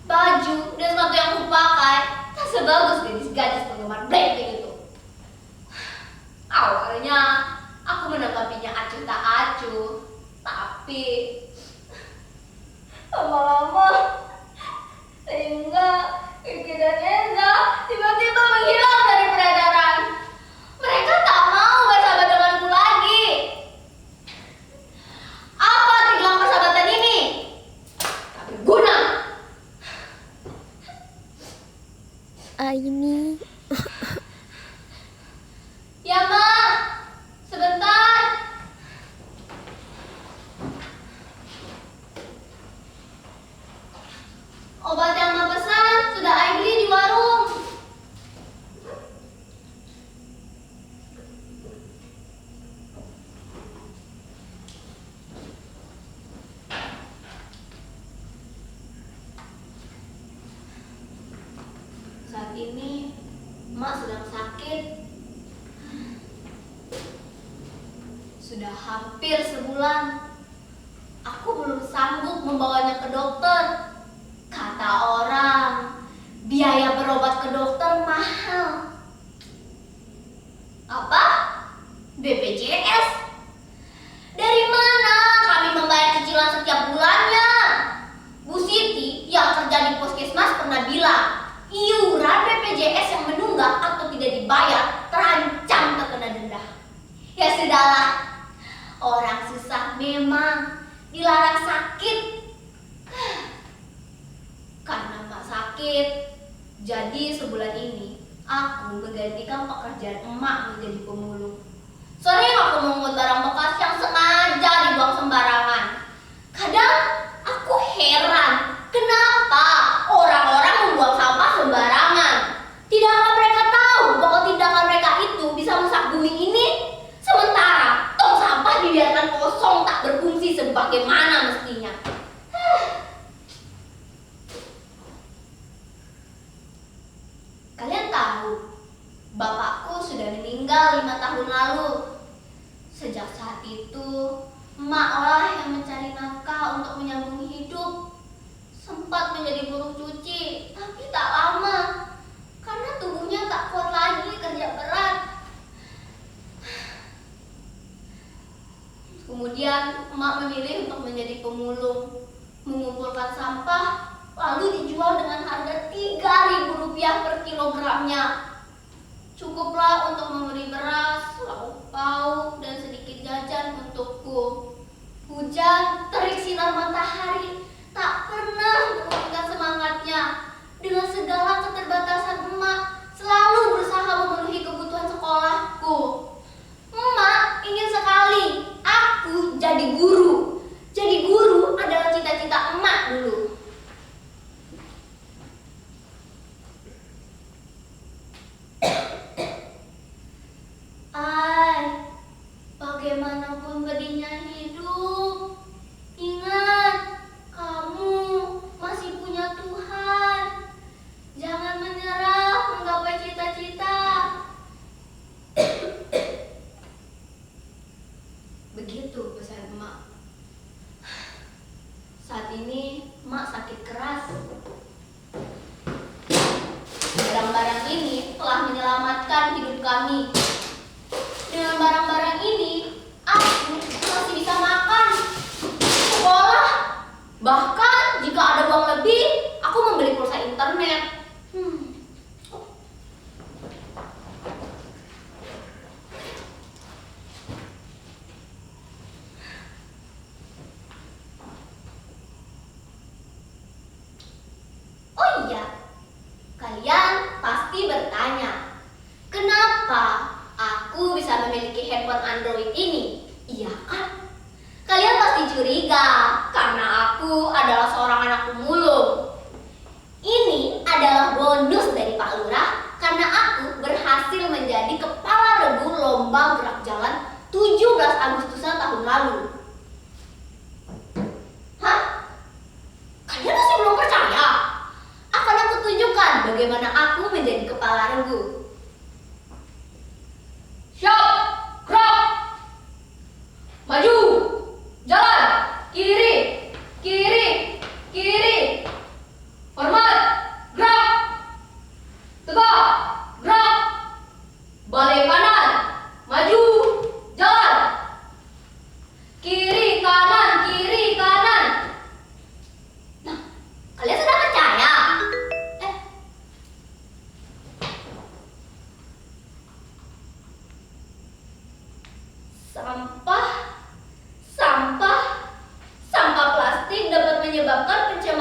baju, dan sepatu yang kupakai tak sebagus gadis-gadis penggemar Blackpink itu. Awalnya aku menanggapinya acuh tak acuh, tapi lama-lama sehingga Kiki dan Eza tiba-tiba menghilang dari peredaran. Mereka tak mau bersahabat denganku lagi. Apa tilang persahabatan ini? Tak berguna. Aini. Ya, Ma. Sebentar. Obat yang Ma pesan sudah I beli di warung. Saat ini Mak sedang sakit. Sudah hampir sebulan. Aku belum sanggup membawanya ke dokter. Kata orang, biaya berobat ke dokter mahal. Apa? BPJS? Dari mana kami membayar cicilan setiap bulannya? Bu Siti yang kerja di puskesmas pernah bilang, iuran BPJS yang menunggak atau tidak dibayar terancam terkena denda. Ya sudahlah, orang susah memang dilarang sakit. Karena Mak sakit, jadi sebulan ini aku menggantikan pekerjaan emak menjadi pemulung. Sering aku mengungut barang bekas yang sengaja dibuang sembarangan. Kadang aku heran, kenapa orang-orang membuang sampah sembarangan? Tidakkah mereka tahu bahwa tindakan mereka itu bisa merusak bumi ini? Sementara tong sampah dibiarkan kosong tak berfungsi sebagaimana mestinya. Kalian tahu, bapakku sudah meninggal 5 tahun lalu. Sejak saat itu, emak lah yang mencari nafkah untuk menyambung hidup. Sempat menjadi buruh cuci, tapi tak lama. Karena tubuhnya tak kuat lagi kerja berat. Kemudian emak memilih untuk menjadi pemulung, mengumpulkan sampah, lalu dijual dengan harga Rp3.000 per kilogramnya. Cukuplah untuk membeli beras, lauk pauk, dan sedikit jajan untukku. Hujan, terik sinar matahari, tak pernah menurunkan semangatnya. Dengan segala keterbatasan emak, selalu berusaha memenuhi kebutuhan sekolahku. Emak ingin sekali aku jadi guru. Jadi guru adalah cita-cita emak dulu. Bagaimanapun pedihnya hidup, ingat, kamu masih punya Tuhan. Jangan menyerah menggapai cita-cita. Begitu pesan emak. Saat ini emak sakit keras. Barang-barang ini telah menyelamatkan hidup kami. Dengan barang-barang ini, aku masih bisa makan, sekolah, bahkan jika ada uang lebih, aku membeli pulsa internet. Oh iya, kalian pasti bertanya, kenapa aku bisa memiliki handphone Android ini? Iya kan? Kalian pasti curiga karena aku adalah seorang anak pemulung. Ini adalah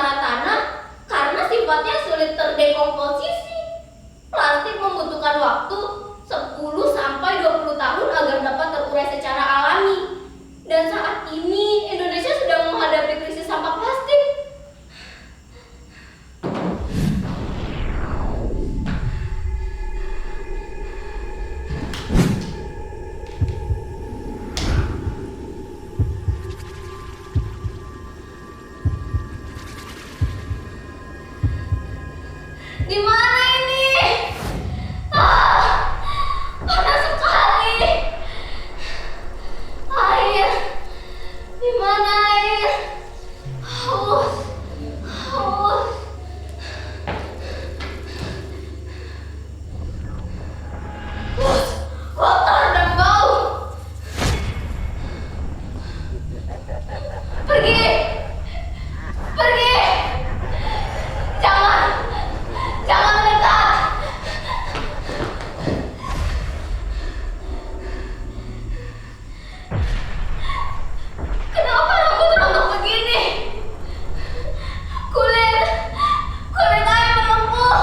pencemara tanah karena sifatnya sulit terdekomposisi. Plastik membutuhkan waktu 10-20 tahun agar dapat terurai secara alami. Dan saat ini Indonesia sedang menghadapi krisis sampah plastik. Di mana ini? Panas sekali. Air. Di mana air? Haus. Haus. Kotor dan bau. Pergi. Pergi. Jangan. Jangan mendekat. Kenapa rambut rontok begini? Kulit saya melempung.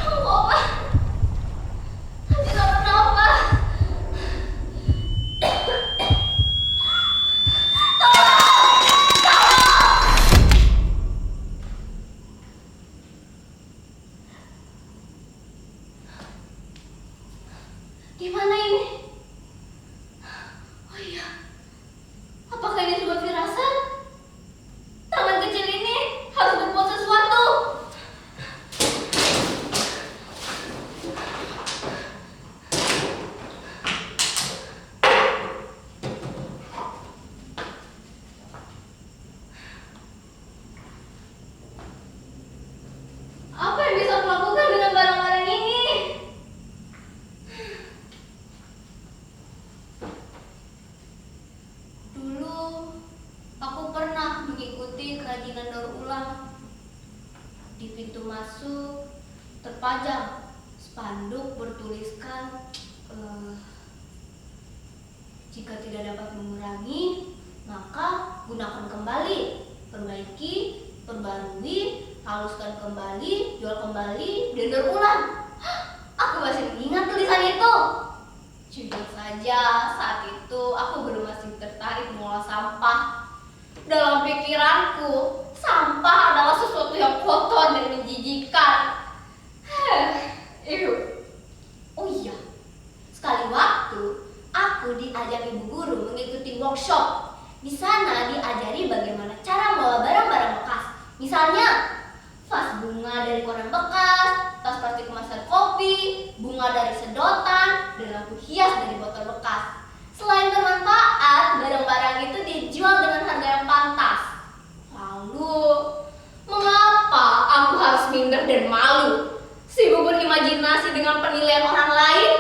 Ronggokan. Tidak bernafas. Gimana ini? Oh iya, apakah ini sebuah firasat? Tangan kecil ini harus berbuat sesuatu. Apa yang bisa aku lakukan dengan barang-barang ini? Dulu aku pernah mengikuti kerajinan daur ulang. Di pintu masuk terpajang spanduk bertuliskan jika tidak dapat mengurangi, maka gunakan kembali, perbaiki, perbarui, haluskan kembali, jual kembali, dan daur ulang. Aku masih mengingat tulisan itu. Jujur saja, saat itu aku belum masih tertarik mengolah sampah. Dalam pikiranku, sampah adalah sesuatu yang kotor dan menjijikan. Oh iya, sekali waktu aku diajak ibu guru mengikuti workshop. Di sana diajari bagaimana cara mengolah barang-barang bekas. Misalnya, vas bunga dari koran bekas, tas plastik kemasan kopi, bunga dari sedotan, dan lampu hias dari botol bekas. Selain bermanfaat, barang-barang itu dijual dengan harga yang pantas. Lalu, mengapa aku harus minder dan malu? Sibuk berimajinasi dengan penilaian orang lain?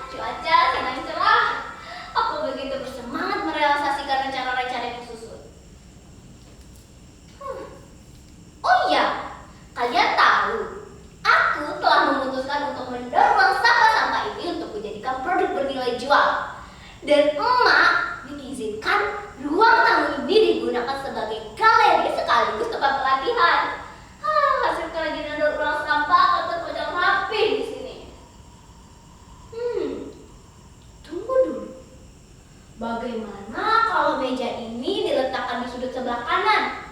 Cuaca sedang cerah. Aku begitu bersemangat merealisasikan rencana-rencana yang kususun. Oh iya, kalian tahu, aku telah memutuskan untuk mendorong sampah-sampah ini untuk dijadikan produk bernilai jual. Dan emak diizinkan ruang tamu ini digunakan sebagai galeri sekaligus tempat pelatihan. Hasil kerajinan daur ulang sampah akan terpajang rapi di sini. Tunggu dulu. Bagaimana kalau meja ini diletakkan di sudut sebelah kanan?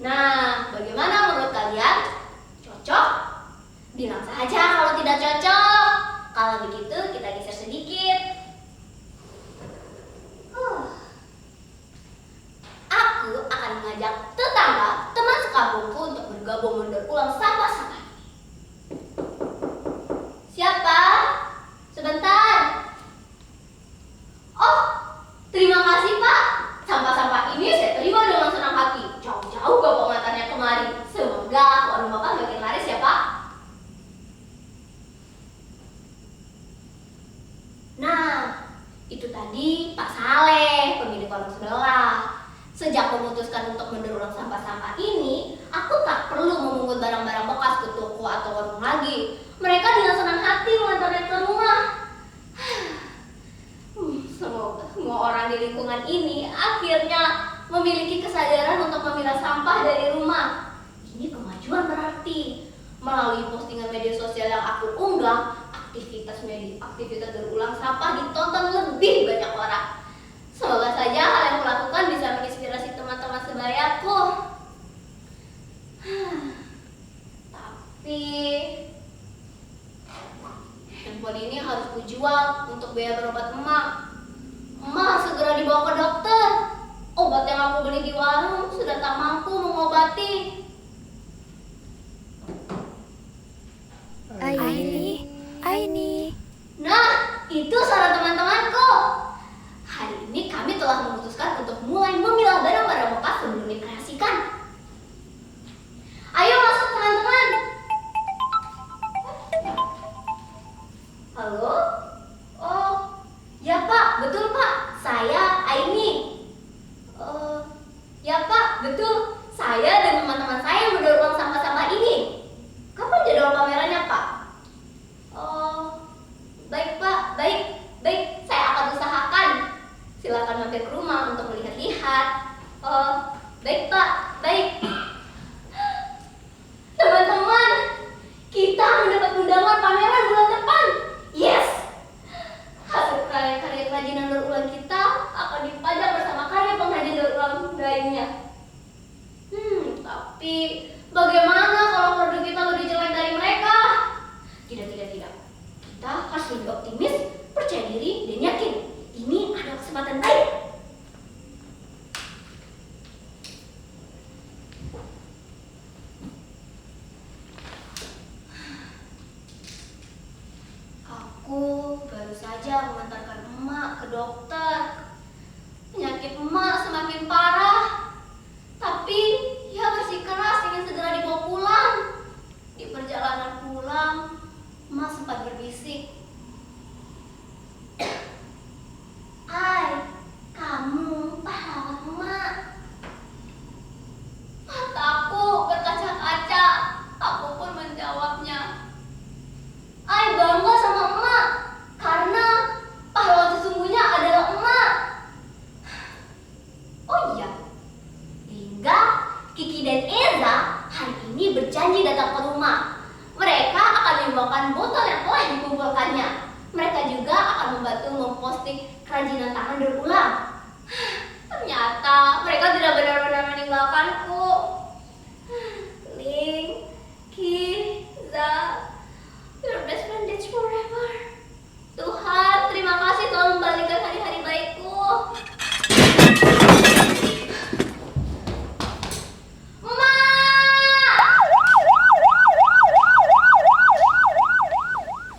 Nah, bagaimana menurut kalian? Cocok? Bilang saja kalau tidak cocok. Kalau begitu, kita geser sedikit. Aku akan mengajak tetangga, teman sekampungku untuk bergabung mendaur ulang sampah-sampah. Siapa? Sebentar. Oh, terima Saleh, pemilik warung sebelah. Sejak memutuskan untuk mendaur ulang sampah-sampah ini, aku tak perlu memungut barang-barang bekas ke toko atau warung lagi. Mereka dengan senang hati mengantarnya ke rumah. Semoga semua orang di lingkungan ini akhirnya memiliki kesadaran untuk memilah sampah dari rumah. Ini kemajuan berarti. Melalui postingan media sosial yang aku unggah, aktivitas berulang sampah ditonton lebih banyak orang. Semoga saja hal yang kulakukan bisa menginspirasi teman-teman sebayaku. Tapi handphone ini harus kujual untuk biaya berobat emak. Emak harus segera dibawa ke dokter. Obat yang aku beli di warung sudah tak mampu mengobati. Aini. Nah, itu saran teman-temanku. Hari ini kami telah memutuskan untuk mulai memilah barang-barang bekas sebelum dikreasikan. Ayo masuk teman-teman. Halo? Oh, ya Pak, betul Pak. Saya Aini. Ya Pak, betul. Saya dan teman-teman saya yang mendaur ulang sampah-sampah ini. Kapan jadwal pamerannya Pak? Baik Pak, baik, saya akan usahakan. Silakan mampir ke rumah untuk melihat-lihat. Baik Pak, baik. Teman-teman, kita mendapat undangan pameran bulan depan. Yes! Hasil karya kerajinan daur ulang kita akan dipajang bersama karya pengrajin daur ulang lainnya. Tapi bagaimana kalau produk kita lebih jelek dari mereka? Tidak. Kita harus lebih optimis, percaya diri, dan yakin. Ini adalah kesempatan baik. Aku baru saja mengantarkan emak ke dokter. Penyakit emak semakin parah. Tapi ia bersikeras ingin segera dibawa pulang. Di perjalanan pulang, emak sempat berbisik. Kamu pahlawan emak. Mataku berkaca-kaca. Aku pun menjawabnya. Bangga sama emak. Karena pahlawan sesungguhnya adalah emak. Oh iya, Lingga, Kiki dan Eza hari ini berjanji datang ke rumah. Mereka akan membawakan botol yang telah dikumpulkannya. Mereka juga akan membantu memposting kerajinan tangan daur ulang. Ternyata mereka tidak benar-benar meninggalkanku.